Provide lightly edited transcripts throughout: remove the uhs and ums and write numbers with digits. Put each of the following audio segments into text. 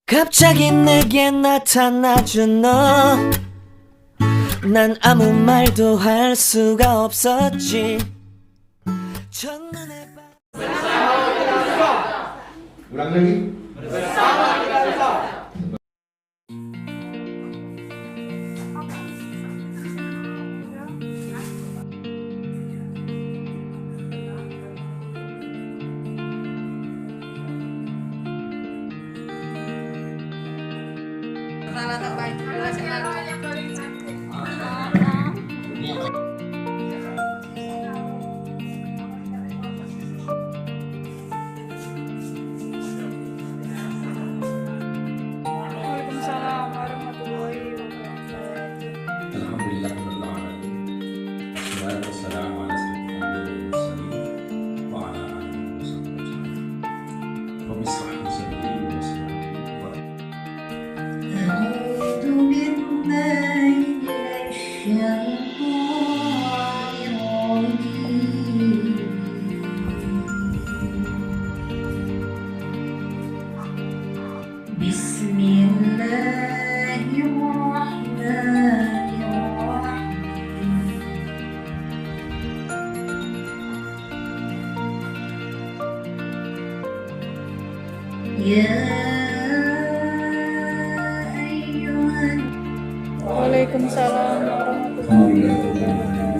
갑자기 내게 나타나준 너, 난 아무 말도 할 수가 없었지. 첫눈에 Ulang lagi. Salah terbaik Waalaikumsalam warahmatullahi wabarakatuh. Alhamdulillah rabbil alamin. Wassalatu wassalamu ala sayyidil mursalin wa ala alihi wasahbihi. Rabbi ishrah li sadri wa yassir li amri. أعوذ بالله من الشيطان الرجيم بسم الله الرحمن الرحيم يا أيها Waalaikumsalam warahmatullahi wabarakatuh.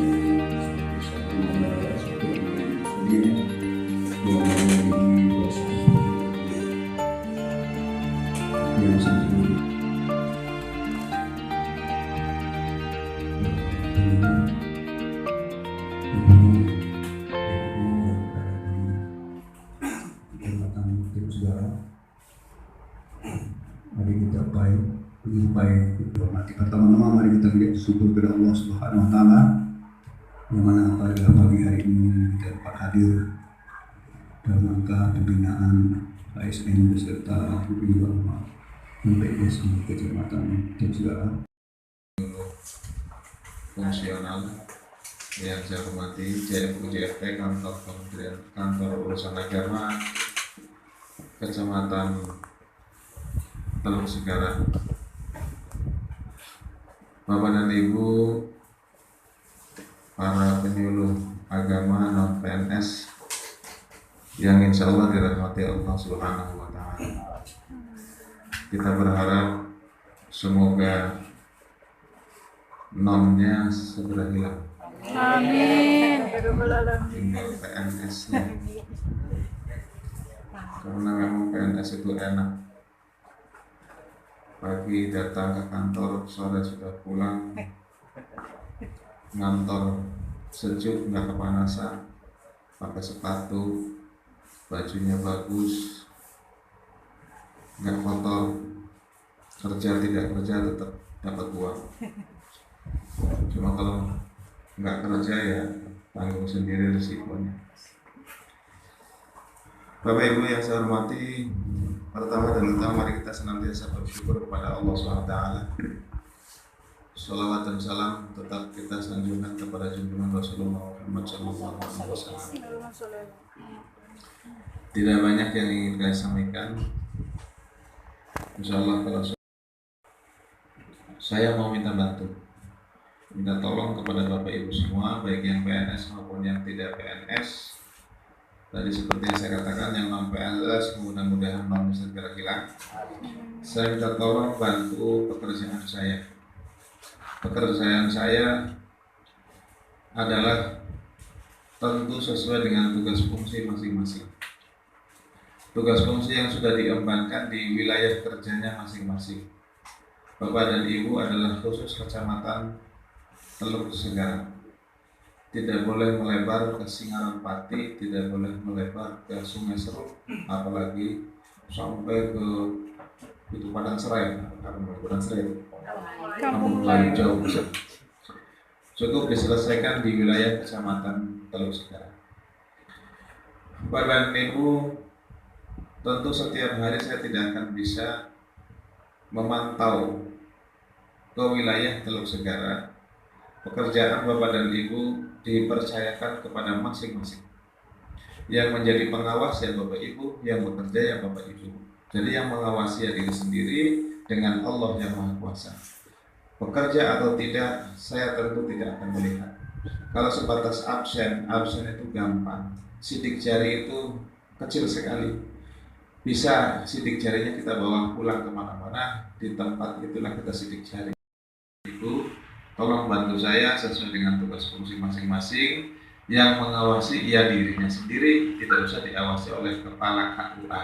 Mari kita baik, begitu baik dihormati. Pertama-tama mari kita bersyukur kepada Allah Subhanahu Wa Taala yang mana pada pagi hari ini kita dapat hadir dalam rangka pembinaan ASN beserta Bupati MPS Kecamatan Segara. Fungsional yang saya hormati JFT Kantor Kementerian Kantor Urusan Agama Kecamatan Teluk Segara, Bapak dan Ibu para penyuluh agama non PNS yang insya Allah dirahmati Allah Subhanahu Wa Taala. Kita berharap semoga nonnya segera hilang. Amin. Tinggal PNS-nya. Karena memang PNS itu enak. Pagi datang ke kantor, sore sudah pulang. Ngantor sejuk, nggak kepanasan. Pakai sepatu, bajunya bagus, nggak kotor. Kerja tidak kerja tetap dapat uang. Cuma kalau nggak kerja ya tanggung sendiri risikonya. Bapak Ibu yang saya hormati, pertama dan utama mari kita senantiasa bersyukur kepada Allah SWT. Sholawat dan salam tetap kita sanjungkan kepada junjungan Rasulullah Muhammad SAW. Tidak banyak yang ingin saya sampaikan. Insya Allah kalau saya mau minta tolong kepada Bapak Ibu semua, baik yang PNS maupun yang tidak PNS. Tadi seperti yang saya katakan, yang non PNS mudah-mudahan non segera hilang. Saya minta tolong bantu pekerjaan saya. Pekerjaan saya adalah tentu sesuai dengan tugas fungsi masing-masing. Tugas fungsi yang sudah diembankan di wilayah kerjanya masing-masing. Bapak dan Ibu adalah khusus Kecamatan Teluk Segara. Tidak boleh melebar ke Singaran Pati, tidak boleh melebar ke Sungai Seruk, apalagi sampai ke itu Padang Serai, Padang Serai, Kampung Melayu jauh besar. Cukup diselesaikan di wilayah Kecamatan Teluk Segara. Bapak dan Ibu, tentu setiap hari saya tidak akan bisa memantau ke wilayah Teluk Segara. Pekerjaan Bapak dan Ibu dipercayakan kepada masing-masing. Yang menjadi pengawas ya Bapak Ibu, yang bekerja ya Bapak Ibu. Jadi yang mengawasi ya diri sendiri dengan Allah yang Maha Kuasa. Bekerja atau tidak, saya tentu tidak akan melihat. Kalau sebatas absen itu gampang. Sidik jari itu kecil sekali. Bisa sidik jarinya kita bawa pulang kemana-mana, di tempat itulah kita sidik jari. Ibu, tolong bantu saya sesuai dengan tugas fungsi masing-masing. Yang mengawasi ia dirinya sendiri, tidak usah diawasi oleh kepala KUA.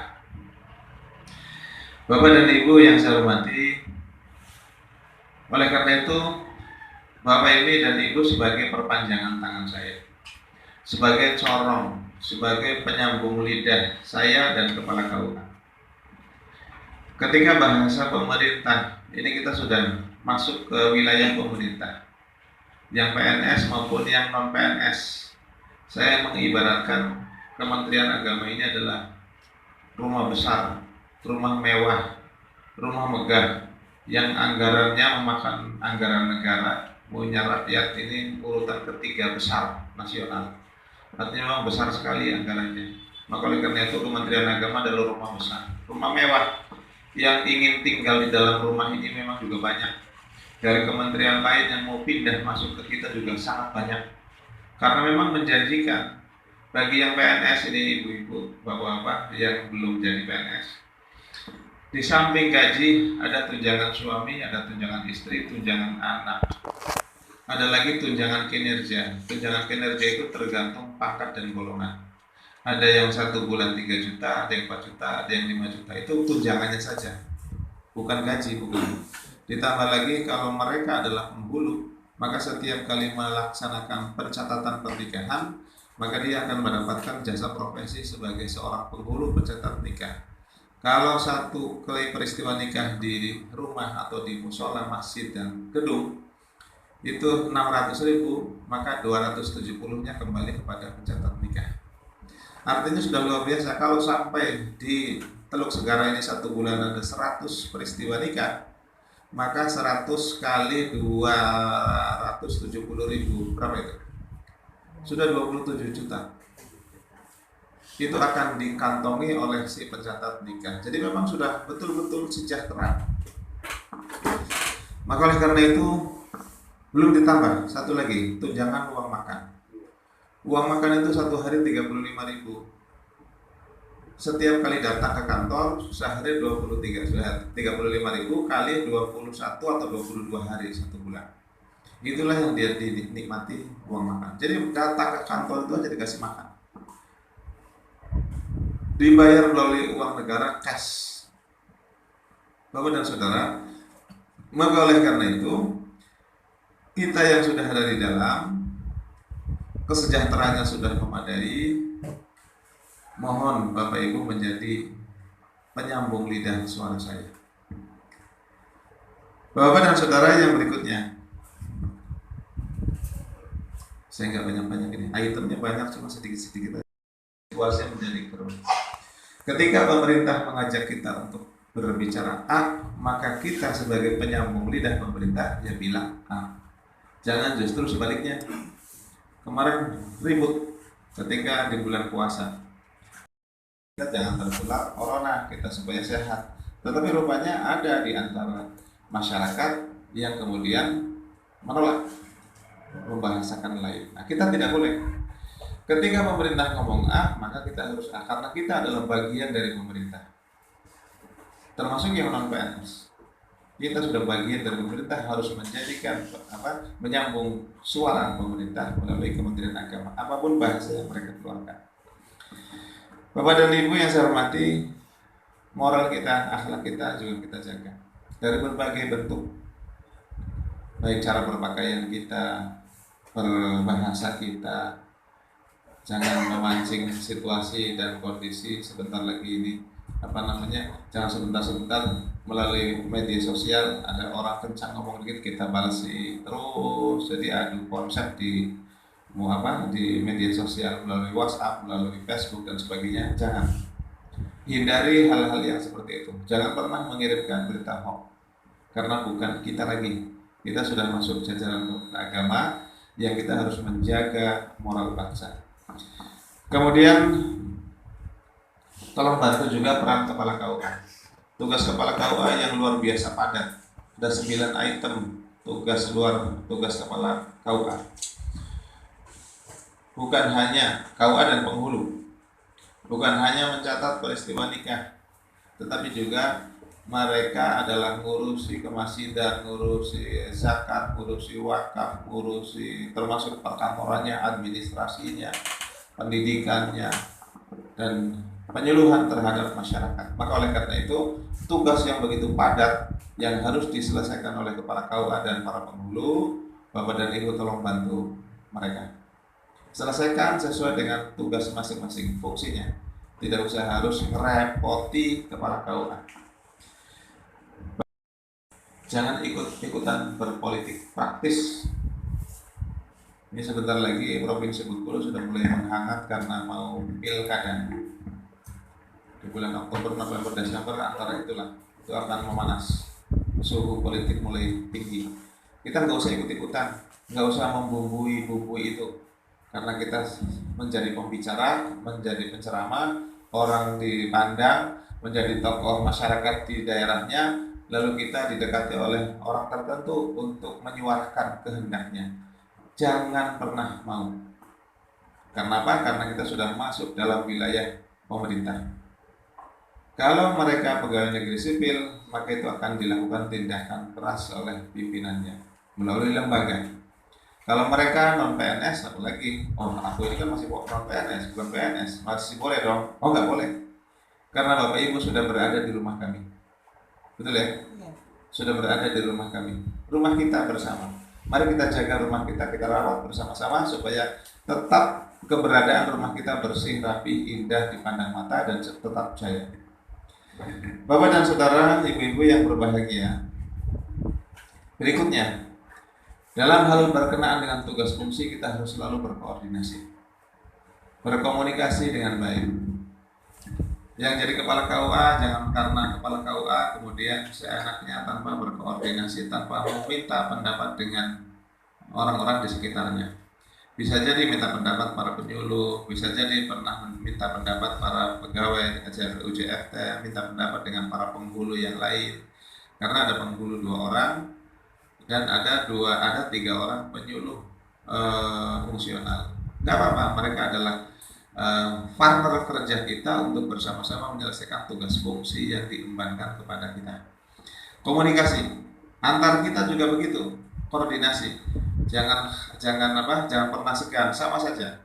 Bapak dan Ibu yang saya hormati, oleh karena itu Bapak ini dan Ibu sebagai perpanjangan tangan saya, sebagai corong, sebagai penyambung lidah saya dan kepala KUA. Ketika bahasa pemerintah, ini kita sudah masuk ke wilayah pemerintah, yang PNS maupun yang non PNS. Saya mengibaratkan Kementerian Agama ini adalah rumah besar, rumah mewah, rumah megah, yang anggarannya memakan anggaran negara, punya rakyat ini urutan ketiga besar nasional. Artinya memang besar sekali anggarannya. Maka oleh karena itu Kementerian Agama adalah rumah besar, rumah mewah. Yang ingin tinggal di dalam rumah ini memang juga banyak. Dari kementerian lain yang mau pindah masuk ke kita juga sangat banyak. Karena memang menjanjikan bagi yang PNS ini, ibu-ibu, bapak-bapak yang belum jadi PNS. Di samping gaji ada tunjangan suami, ada tunjangan istri, tunjangan anak. Ada lagi tunjangan kinerja. Tunjangan kinerja itu tergantung pangkat dan golongan. Ada yang 1 bulan 3 juta, ada yang 4 juta, ada yang 5 juta. Itu tunjangannya saja, bukan gaji, bukan. Ditambah lagi kalau mereka adalah penghulu, maka setiap kali melaksanakan pencatatan pernikahan, maka dia akan mendapatkan jasa profesi sebagai seorang penghulu pencatat nikah. Kalau satu kali peristiwa nikah di rumah atau di musola, masjid dan gedung itu 600.000, maka 270-nya kembali kepada pencatat nikah. Artinya sudah luar biasa. Kalau sampai di Teluk Segara ini 1 bulan ada 100 peristiwa nikah, maka 100 kali 270.000, berapa itu? Sudah 27 juta. Itu akan dikantongi oleh si pencatat nikah. Jadi memang sudah betul-betul sejahtera. Maka oleh karena itu belum ditambah satu lagi, tunjangan uang makan. Uang makan itu 1 hari 35.000. Setiap kali datang ke kantor sehari 35.000 kali 21 atau 22 hari 1 bulan. Itulah yang dia dinikmati uang makan. Jadi datang ke kantor itu aja dikasih makan. Dibayar melalui uang negara cash. Bapak dan saudara, maka oleh karena itu kita yang sudah ada di dalam, kesejahteraannya sudah memadai, mohon Bapak Ibu menjadi penyambung lidah suara saya. Bapak dan saudara yang berikutnya, saya nggak banyak-banyak ini, itemnya banyak cuma sedikit-sedikit. Situasi menjadi keruh. Ketika pemerintah mengajak kita untuk berbicara A, maka kita sebagai penyambung lidah pemerintah ya bilang A. Jangan justru sebaliknya. Kemarin ribut ketika di bulan puasa. Kita jangan tertular corona, kita supaya sehat. Tetapi rupanya ada di antara masyarakat yang kemudian menolak, membahasakan lain. Nah, kita tidak boleh. Ketika pemerintah ngomong A, maka kita harus A, karena kita adalah bagian dari pemerintah. Termasuk yang non PNS. Kita sudah bagian dari pemerintah, harus menjadikan menyambung suara pemerintah melalui Kementerian Agama, apapun bahasa yang mereka keluarkan. Bapak dan Ibu yang saya hormati, moral kita, akhlak kita juga kita jaga dari berbagai bentuk, baik cara berpakaian kita, berbahasa kita. Jangan memancing situasi dan kondisi sebentar lagi ini jangan sebentar melalui media sosial ada orang kencang ngomong dikit kita balas terus, jadi adu konsep di media sosial melalui WhatsApp, melalui Facebook dan sebagainya. Jangan, hindari hal-hal yang seperti itu. Jangan pernah mengirimkan berita hoax, karena bukan kita lagi. Kita sudah masuk jajaran agama yang kita harus menjaga moral bangsa. Kemudian Tolong bantu juga peran kepala KUA. Tugas kepala KUA yang luar biasa padat. Ada 9 item tugas kepala KUA. Bukan hanya KUA dan penghulu, bukan hanya mencatat peristiwa nikah, tetapi juga mereka adalah ngurusi kemasjidan, ngurusi zakat, ngurusi wakaf, ngurusi termasuk perkantorannya, administrasinya, pendidikannya, dan penyuluhan terhadap masyarakat. Maka oleh karena itu, tugas yang begitu padat yang harus diselesaikan oleh kepala KUA dan para penghulu, Bapak dan Ibu tolong bantu mereka. Selesaikan sesuai dengan tugas masing-masing fungsinya. Tidak usah harus merepoti kepala KUA. Jangan ikut-ikutan berpolitik praktis. Ini sebentar lagi Provinsi Bengkulu sudah mulai menghangat karena mau pilkada. Di bulan Oktober, November, Desember antara itulah itu akan memanas, suhu politik mulai tinggi. Kita nggak usah ikut-ikutan, nggak usah membumbui itu, karena kita menjadi pembicara, menjadi penceramah, orang dipandang, menjadi tokoh masyarakat di daerahnya, lalu kita didekati oleh orang tertentu untuk menyuarakan kehendaknya. Jangan pernah mau. Karena apa? Karena kita sudah masuk dalam wilayah pemerintah. Kalau mereka pegawai negeri sipil, maka itu akan dilakukan tindakan keras oleh pimpinannya melalui lembaga. Kalau mereka non PNS, apalagi, aku ini kan masih non PNS, bukan PNS, masih boleh dong? Oh, nggak boleh, karena Bapak Ibu sudah berada di rumah kami, betul ya? Sudah berada di rumah kami, rumah kita bersama. Mari kita jaga rumah kita rawat bersama-sama supaya tetap keberadaan rumah kita bersih, rapi, indah dipandang mata dan tetap jaya. Bapak dan saudara, ibu-ibu yang berbahagia, berikutnya, dalam hal berkenaan dengan tugas fungsi kita harus selalu berkoordinasi, berkomunikasi dengan baik. Yang jadi kepala KUA jangan karena kepala KUA kemudian seenaknya tanpa berkoordinasi, tanpa meminta pendapat dengan orang-orang di sekitarnya. Bisa jadi minta pendapat para penyuluh, bisa jadi pernah minta pendapat para pegawai UJFT, minta pendapat dengan para penghulu yang lain. Karena ada penghulu 2 orang dan ada 3 orang penyuluh fungsional. Gak apa-apa, mereka adalah partner kerja kita untuk bersama-sama menyelesaikan tugas fungsi yang diembankan kepada kita. Komunikasi antar kita juga begitu, koordinasi. Jangan pernah segan, sama saja.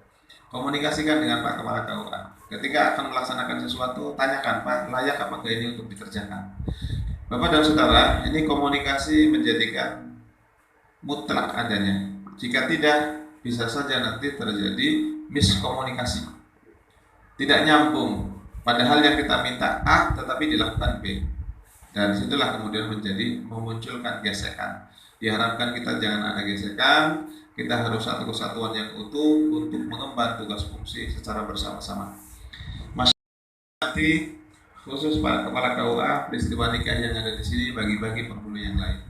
Komunikasikan dengan Pak Kepala KUA. Ketika akan melaksanakan sesuatu, tanyakan, Pak, layak apakah ini untuk dikerjakan? Bapak dan saudara, ini komunikasi menjadikan mutlak adanya. Jika tidak, bisa saja nanti terjadi miskomunikasi. Tidak nyambung. Padahal yang kita minta A, tetapi dilakukan B. Dan disitulah kemudian memunculkan gesekan. Diharapkan kita jangan ada gesekan, kita harus satu kesatuan yang utuh untuk mengemban tugas fungsi secara bersama-sama. Nanti khusus Pak Kepala KUA, peristiwa nikah yang ada di sini bagi-bagi penghulu yang lain.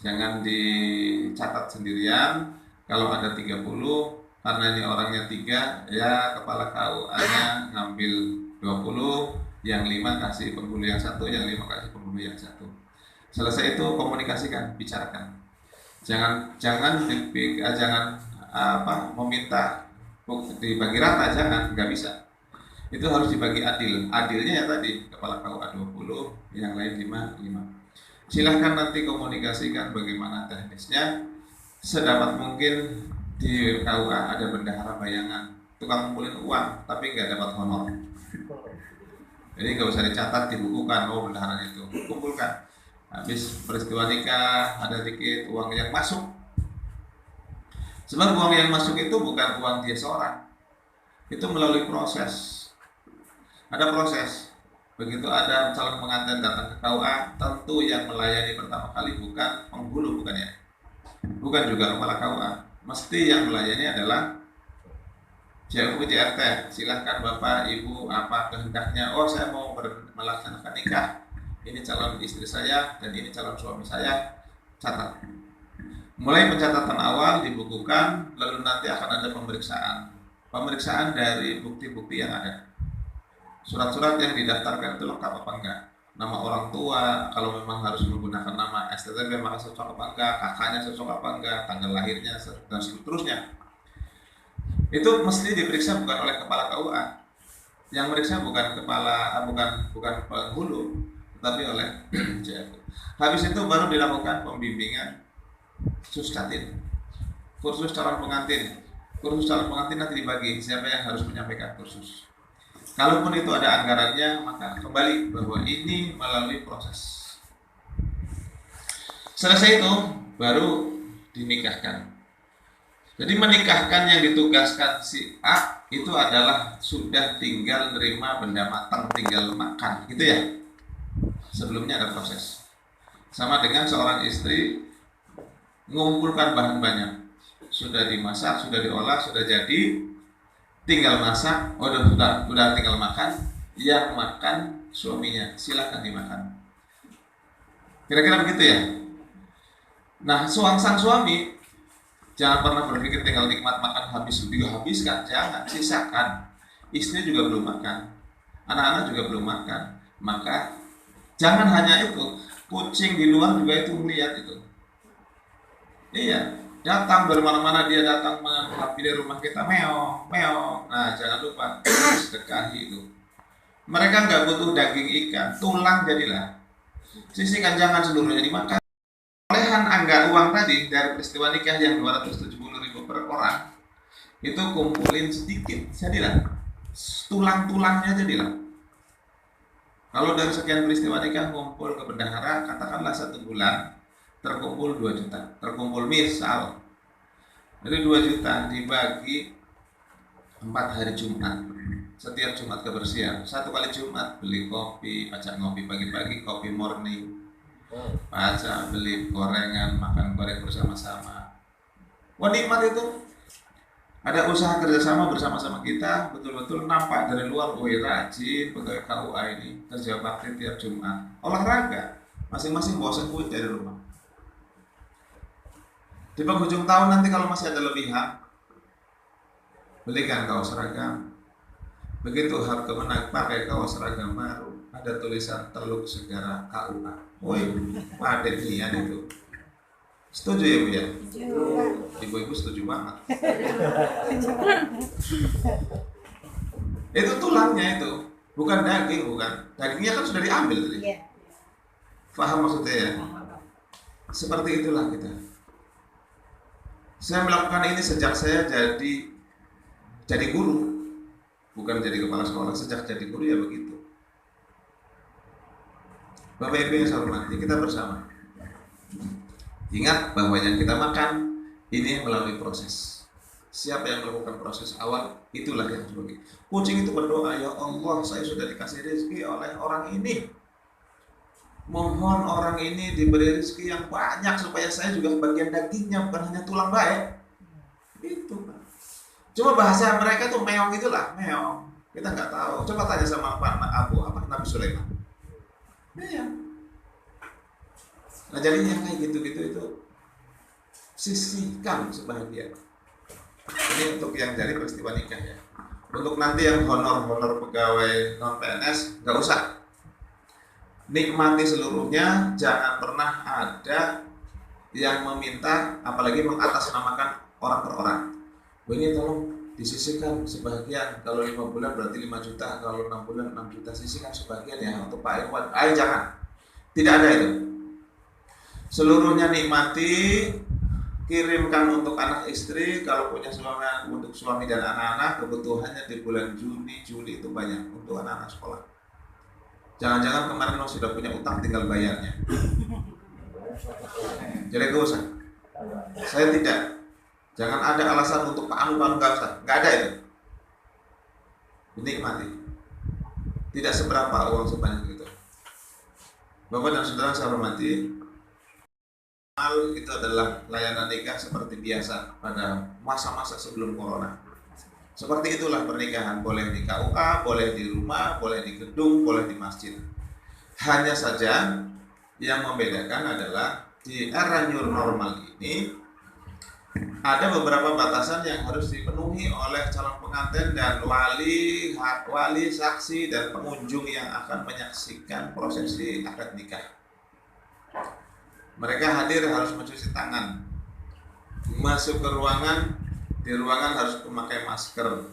Jangan dicatat sendirian. Kalau ada 30, karena ini orangnya 3, ya Kepala KUA-nya ngambil 20, yang 5 kasih penghulu yang 1, yang 5 kasih penghulu yang 1. Selesai itu komunikasikan, bicarakan. Jangan meminta dibagi rata, nggak bisa. Itu harus dibagi adil. Adilnya ya tadi, Kepala KUA 20, yang lain 5. Silahkan nanti komunikasikan bagaimana teknisnya. Sedapat mungkin di KUA ada bendahara bayangan, tukang ngumpulin uang tapi nggak dapat honor. Jadi nggak usah dicatat, dibukukan, bendahara itu kumpulkan. Habis peristiwa nikah ada dikit uang yang masuk. Sebab uang yang masuk itu bukan uang dia seorang, itu melalui proses. Ada proses. Begitu ada calon pengantin datang ke KUA, tentu yang melayani pertama kali bukan penghulu, bukan juga kepala KUA. Mesti yang melayani adalah JRT. Silahkan Bapak, Ibu, apa kehendaknya? Oh, saya mau melaksanakan nikah. Ini calon istri saya dan ini calon suami saya. Catat. Mulai pencatatan awal dibukukan, lalu nanti akan ada pemeriksaan dari bukti-bukti yang ada. Surat-surat yang didaftarkan itu lengkap apa enggak? Nama orang tua, kalau memang harus menggunakan nama STTP maka cocok apa enggak, kakaknya cocok apa enggak, tanggal lahirnya dan seterusnya. Itu mesti diperiksa bukan oleh kepala KUA. Yang meriksa bukan penghulu, tetapi oleh JFU. Habis itu baru dilakukan pembimbingan Suskatin, kursus calon pengantin. Kursus calon pengantin nanti dibagi siapa yang harus menyampaikan kursus. Kalaupun itu ada anggarannya, maka kembali bahwa ini melalui proses. Selesai itu baru dinikahkan. Jadi menikahkan yang ditugaskan si A itu adalah sudah tinggal nerima benda matang, tinggal makan, gitu ya. Sebelumnya ada proses. Sama dengan seorang istri mengumpulkan bahan banyak, sudah dimasak, sudah diolah, sudah jadi, tinggal masak, udah tinggal makan, yang makan suaminya, silakan dimakan. Kira-kira begitu ya. Nah, sang suami jangan pernah berpikir tinggal nikmat makan habiskan, jangan, sisakan. Istri juga belum makan, anak-anak juga belum makan, maka jangan hanya itu, kucing di luar juga itu melihat itu. Iya, datang dari mana-mana dia datang menghampiri rumah kita, meong, meong. Nah, jangan lupa sedekahi itu. Mereka nggak butuh daging ikan, tulang jadilah. Sisihkan, jangan seluruhnya dimakan. Olehan anggaran uang tadi dari peristiwa nikah yang 270.000 per orang itu kumpulin sedikit, jadilah tulang-tulangnya jadilah. Kalau dari sekian peristiwa nikah kumpul ke bendahara, katakanlah 1 bulan terkumpul 2 juta, terkumpul misal dari 2 juta dibagi 4 hari Jumat, setiap Jumat kebersihan, 1 kali Jumat beli kopi, pajak ngopi pagi-pagi, kopi morning, pajak beli gorengan, makan goreng bersama-sama. Wah, nikmat itu. Ada usaha kerjasama bersama-sama kita, betul-betul nampak dari luar, wih rajin pegawai KUA ini, kerja bakti tiap Jumat, olahraga, masing-masing bawa sekuit dari rumah. Di penghujung tahun nanti kalau masih ada lebihan, belikan kaos seragam. Begitu hari kemenang pakai kaos seragam baru, ada tulisan Teluk Segara KUA. Woi, ada nian itu. Setuju ya Bu ya? Ibu-ibu setuju banget. Itu tulangnya itu, bukan daging, bukan. Dagingnya kan sudah diambil tadi. Paham maksudnya ya? Seperti itulah kita. Saya melakukan ini sejak saya jadi guru, bukan jadi kepala sekolah. Sejak jadi guru ya begitu. Bapak Ibu yang saya hormati, kita bersama. Ingat bahwa yang kita makan ini melalui proses. Siapa yang melakukan proses awal, itulah yang sebagai. Kucing itu berdoa, ya Allah, saya sudah dikasih rezeki oleh orang ini. Mohon orang ini diberi rezeki yang banyak supaya saya juga bagian dagingnya, bukan hanya tulang baik. Itu Pak. Cuma bahasa mereka tuh meong itulah, meong. Kita nggak tahu. Coba tanya sama Pak Nabi Sulaiman. Meong. Nah, jadi yang kayak gitu-gitu itu sisihkan sebahagian. Ini untuk yang dari peristiwa nikah ya. Untuk nanti yang honor pegawai non PNS nggak usah. Nikmati seluruhnya, jangan pernah ada yang meminta, apalagi mengatasnamakan orang per orang. Ini tolong disisihkan sebagian, kalau 5 bulan berarti 5 juta, kalau 6 bulan 6 juta, sisihkan sebagian ya untuk Pak Irwan. Ayo jangan, tidak ada itu. Seluruhnya nikmati, kirimkan untuk anak istri, kalau punya suami, untuk suami dan anak-anak, kebutuhannya di bulan Juni, Juli itu banyak untuk anak-anak sekolah. Jangan-jangan kemarin sudah punya utang tinggal bayarnya. Jadi gak usah. Saya tidak. Jangan ada alasan untuk Pak Anu gak usah. Gak ada itu. Dinikmati. Tidak seberapa uang sebanyak itu. Bapak dan saudara saya hormati, itu adalah layanan nikah seperti biasa pada masa-masa sebelum corona. Seperti itulah pernikahan, boleh di KUA, boleh di rumah, boleh di gedung, boleh di masjid. Hanya saja yang membedakan adalah di era new normal ini ada beberapa batasan yang harus dipenuhi oleh calon pengantin dan wali, saksi dan pengunjung yang akan menyaksikan prosesi akad nikah. Mereka hadir harus mencuci tangan, masuk ke ruangan, di ruangan harus memakai masker,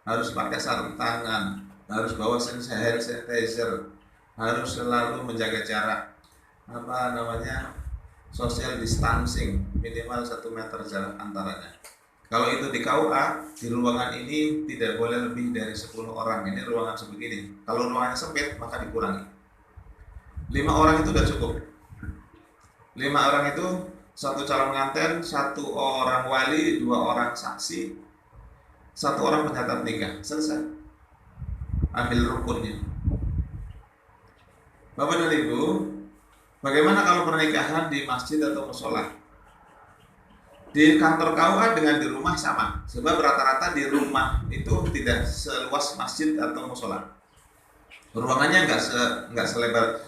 harus pakai sarung tangan, harus bawa hand sanitizer, harus selalu menjaga jarak, social distancing, minimal 1 meter jarak antaranya. Kalau itu di KUA, di ruangan ini tidak boleh lebih dari 10 orang. Ini ruangan sebegini. Kalau ruangannya sempit, maka dikurangi. 5 orang itu sudah cukup. 5 orang itu 1 calon pengantin, 1 orang wali, 2 orang saksi, 1 orang pencatat nikah. Selesai. Ambil rukunnya. Bapak dan Ibu, bagaimana kalau pernikahan di masjid atau musola? Di kantor KUA dengan di rumah sama, sebab rata-rata di rumah itu tidak seluas masjid atau musola. Ruangannya nggak selebar,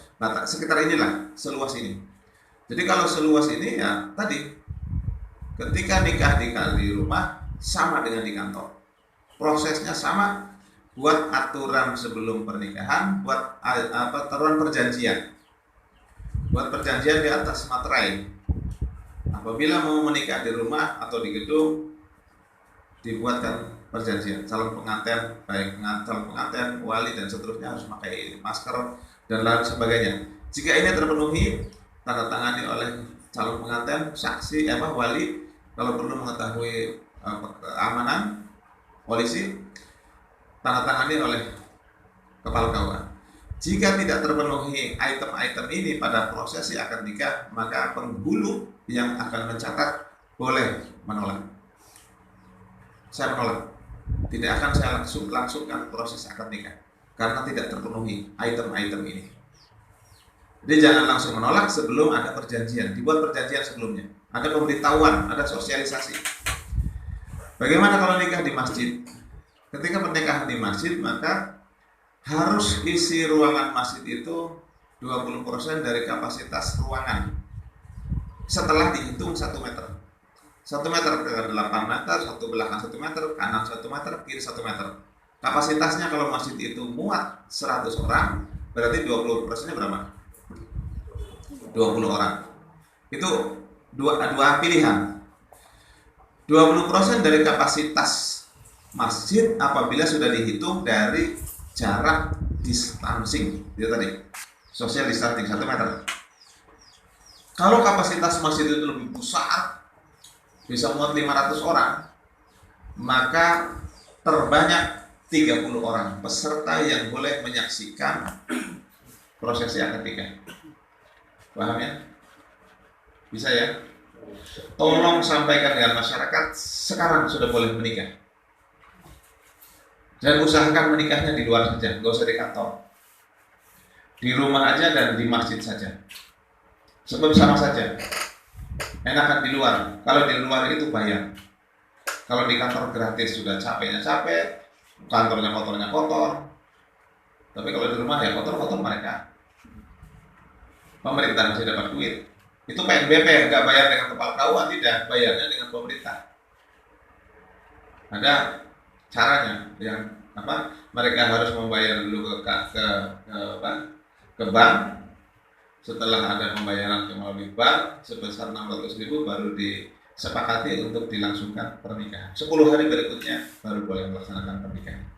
sekitar inilah, seluas ini. Jadi kalau seluas ini ya tadi, ketika nikah di rumah sama dengan di kantor, prosesnya sama. Buat aturan sebelum pernikahan, buat aturan perjanjian. Buat perjanjian di atas materai. Apabila mau menikah di rumah atau di gedung, dibuatkan perjanjian. Calon pengantin, baik calon pengantin, wali dan seterusnya harus pakai masker dan lain sebagainya. Jika ini terpenuhi, tanda tangani oleh calon pengantin, saksi, wali, kalau perlu mengetahui keamanan, polisi, tanda tangani oleh kepala KUA. Jika tidak terpenuhi item-item ini pada prosesi akad nikah, maka penghulu yang akan mencatat boleh menolak. Saya menolak. Tidak akan saya langsungkan proses akad nikah karena tidak terpenuhi item-item ini. Jadi jangan langsung menolak sebelum ada perjanjian. Dibuat perjanjian sebelumnya. Ada pemberitahuan, ada sosialisasi. Bagaimana kalau nikah di masjid? Ketika pernikahan di masjid, maka harus isi ruangan masjid itu 20% dari kapasitas ruangan. Setelah dihitung 1 meter. 1 meter ke 8 meter, 1 belakang 1 meter, kanan 1 meter, kiri 1 meter. Kapasitasnya kalau masjid itu muat 100 orang, berarti 20%-nya berapa? 20 orang. Itu dua pilihan. 20% dari kapasitas masjid apabila sudah dihitung dari jarak distancing, itu tadi social distancing 1 meter. Kalau kapasitas masjid itu lebih besar, bisa muat 500 orang, maka terbanyak 30 orang peserta yang boleh menyaksikan prosesi akad nikah. Paham ya? Bisa ya? Tolong sampaikan dengan masyarakat sekarang sudah boleh menikah. Dan usahakan menikahnya di luar saja, nggak usah di kantor. Di rumah aja dan di masjid saja. Sebab sama saja. Enakan di luar. Kalau di luar itu bayar. Kalau di kantor gratis sudah capeknya capek, kantornya kotor. Tapi kalau di rumah ya kotor mereka. Pemerintah masih dapat duit. Itu PNBP nggak bayar dengan kepala KUA, tidak, bayarnya dengan pemerintah. Ada caranya yang mereka harus membayar dulu ke bank. Setelah ada pembayaran melalui bank sebesar 600.000 baru disepakati untuk dilangsungkan pernikahan. 10 hari berikutnya baru boleh melaksanakan pernikahan.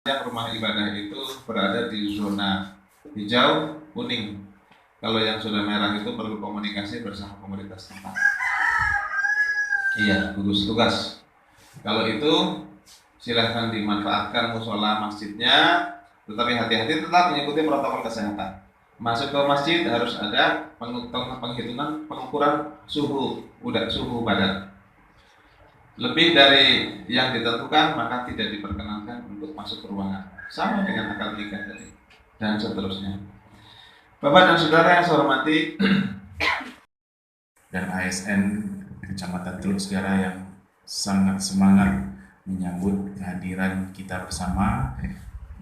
Yang rumah ibadah itu berada di zona hijau kuning. Kalau yang sudah merah itu perlu komunikasi bersama komunitas tempat. Iya, gugus tugas. Kalau itu silahkan dimanfaatkan musola masjidnya, tetapi hati-hati tetap mengikuti protokol kesehatan. Masuk ke masjid harus ada penghitungan pengukuran suhu badan. Lebih dari yang ditentukan maka tidak diperkenankan untuk masuk ke ruangan. Sama dengan akad nikah tadi dan seterusnya. Bapak dan saudara yang saya hormati, dan ASN Kecamatan Teluk Segara yang sangat semangat menyambut kehadiran kita bersama,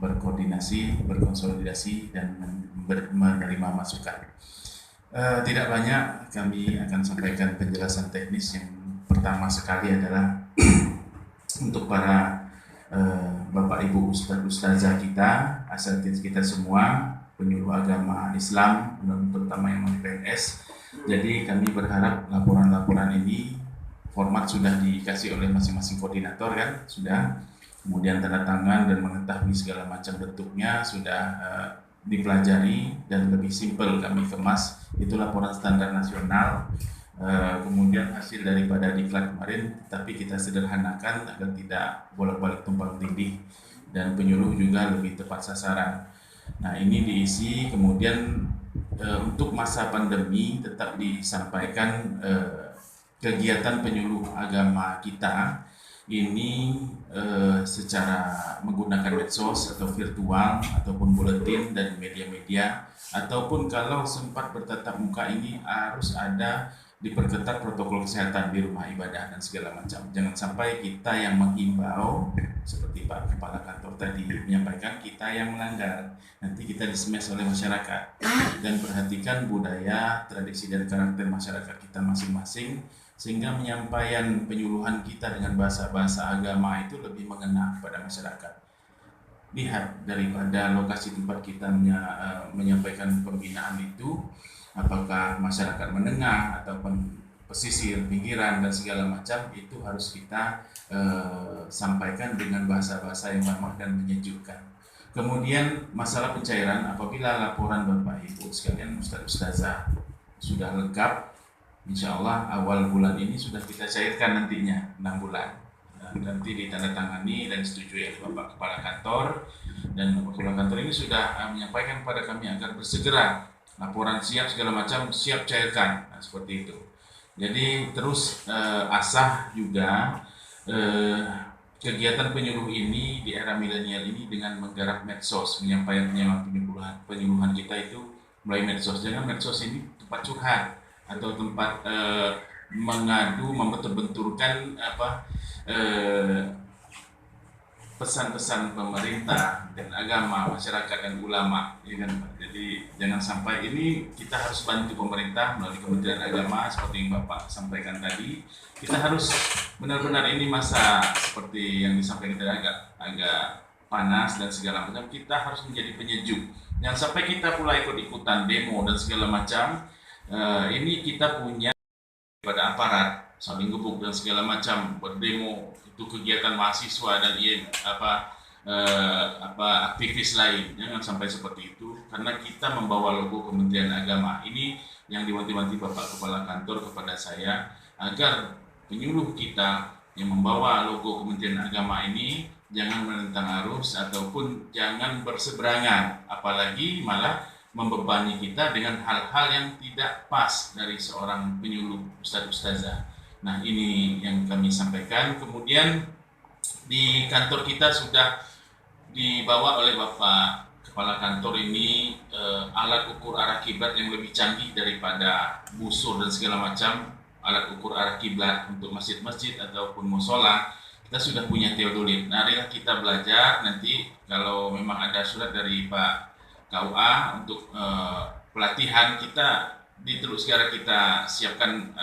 berkoordinasi, berkonsolidasi, dan menerima masukan. Tidak banyak kami akan sampaikan penjelasan teknis yang pertama sekali adalah untuk para Bapak Ibu Ustazah kita, asatidz kita semua, penyuluh agama Islam, terutama yang non PNS. Jadi kami berharap laporan-laporan ini format sudah dikasih oleh masing-masing koordinator kan, sudah. Kemudian tanda tangan dan mengetahui segala macam bentuknya sudah dipelajari dan lebih simpel kami kemas. Itu laporan standar nasional. Kemudian hasil daripada diklat kemarin, tapi kita sederhanakan agar tidak bolak-balik tumpang tindih dan penyuluh juga lebih tepat sasaran. Nah, ini diisi. Kemudian untuk masa pandemi tetap disampaikan kegiatan penyuluh agama kita ini secara menggunakan medsos atau virtual ataupun buletin dan media-media, ataupun kalau sempat bertatap muka ini harus ada diperketat protokol kesehatan di rumah ibadah dan segala macam. Jangan sampai kita yang menghimbau, seperti Pak Kepala Kantor tadi menyampaikan, kita yang melanggar. Nanti kita dismes oleh masyarakat. Dan perhatikan budaya, tradisi dan karakter masyarakat kita masing-masing, sehingga penyampaian penyuluhan kita dengan bahasa-bahasa agama itu lebih mengena kepada masyarakat. Lihat daripada lokasi tempat kita menyampaikan pembinaan itu, apakah masyarakat menengah ataupun pesisir, pinggiran dan segala macam, itu harus kita sampaikan dengan bahasa-bahasa yang ramah dan menyejukkan. Kemudian masalah pencairan, apabila laporan Bapak Ibu sekalian Ustaz-Ustazah sudah lengkap, insya Allah awal bulan ini sudah kita cairkan nantinya 6 bulan. Nanti ditandatangani dan disetujui oleh Bapak Kepala Kantor, dan Bapak Kepala Kantor ini sudah menyampaikan kepada kami agar bersegera laporan siap segala macam siap cairkan. Nah, seperti itu. Jadi terus asah juga kegiatan penyuluh ini di era milenial ini dengan menggarap medsos, menyampaikan penyuluhan kita itu melalui medsos. Jangan medsos ini tempat curhat atau tempat mengadu, membenturkan pesan-pesan pemerintah dan agama, masyarakat dan ulama, ya kan? Jadi jangan sampai ini, kita harus bantu pemerintah melalui Kementerian Agama seperti yang Bapak sampaikan tadi. Kita harus benar-benar, ini masa seperti yang disampaikan tadi agak panas dan segala macam, kita harus menjadi penyejuk. Jangan sampai kita pula ikut-ikutan demo dan segala macam. Ini kita punya pada aparat saling gebuk dan segala macam, berdemo itu kegiatan mahasiswa dan aktivis lain. Jangan sampai seperti itu, karena kita membawa logo Kementerian Agama. Ini yang diwanti-wanti Bapak Kepala Kantor kepada saya, agar penyuluh kita yang membawa logo Kementerian Agama ini jangan menentang arus ataupun jangan berseberangan, apalagi malah membebani kita dengan hal-hal yang tidak pas dari seorang penyuluh Ustaz-Ustazah. Nah, ini yang kami sampaikan. Kemudian di kantor kita sudah dibawa oleh Bapak Kepala Kantor ini alat ukur arah kiblat yang lebih canggih daripada busur dan segala macam. Alat ukur arah kiblat untuk masjid-masjid ataupun musola kita sudah punya teodolit. Nah, marilah kita belajar. Nanti kalau memang ada surat dari Pak KUA untuk pelatihan kita di Teluk Segara, kita siapkan